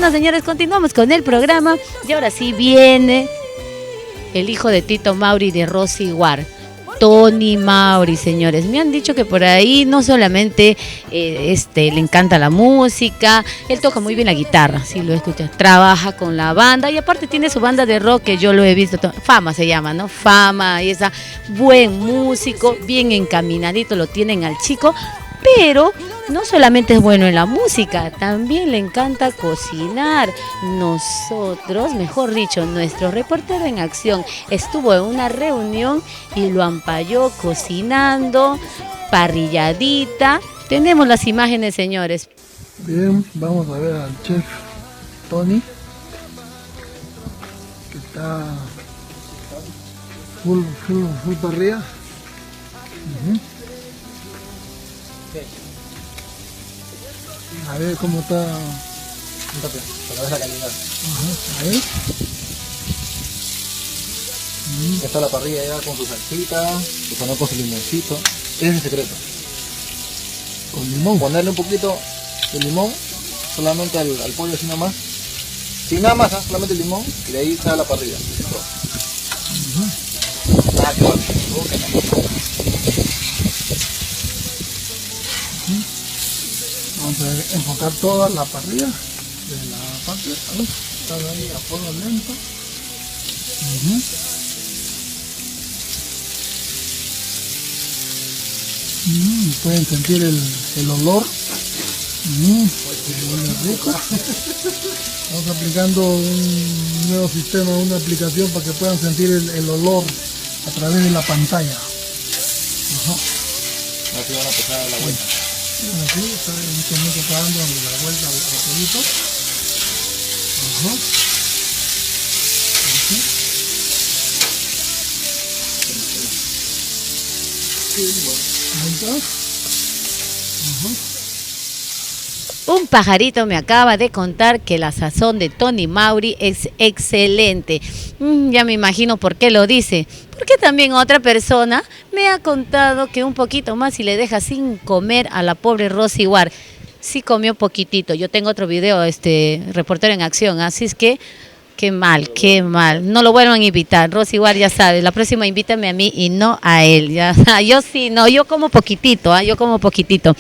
Bueno, señores, continuamos con el programa y ahora sí viene el hijo de Tito Mauri y de Rosy War, Tony Mauri, señores. Me han dicho que por ahí no solamente le encanta la música, él toca muy bien la guitarra, si lo escuchas, trabaja con la banda y aparte tiene su banda de rock que yo lo he visto, Fama se llama, ¿no? Fama, y esa buen músico, bien encaminadito lo tienen al chico, pero no solamente es bueno en la música, también le encanta cocinar. Nosotros, mejor dicho, nuestro reportero en acción estuvo en una reunión y lo ampalló cocinando, parrilladita. Tenemos las imágenes, señores. Bien, vamos a ver al chef Tony, que está full parrilla. A ver cómo está. Para ver la calidad. Ahí. Está la parrilla ya con su salsita, con su limoncito. Ese es el secreto. Con limón. Ponerle un poquito de limón, solamente al pollo así nomás. Sin nada más, solamente el limón y de ahí está la parrilla. Nada que Vamos a enfocar toda la parrilla de la parte. Está ahí a fuego lento. Pueden sentir el olor. Huele rico. Estamos aplicando un nuevo sistema, una aplicación para que puedan sentir el olor a través de la pantalla. Así van a pasar a la vuelta. Así, está en este momento está dando la vuelta al pollito. Ahí está. Un pajarito me acaba de contar que la sazón de Tony Mauri es excelente. Ya me imagino por qué lo dice. Porque también otra persona me ha contado que un poquito más y le deja sin comer a la pobre Rosy War. Sí comió poquitito. Yo tengo otro video, reportero en acción. Así es que, qué mal, qué mal. No lo vuelvan a invitar. Rosy War ya sabe, la próxima invítame a mí y no a él. Ya, yo sí, no, yo como poquitito, yo como poquitito.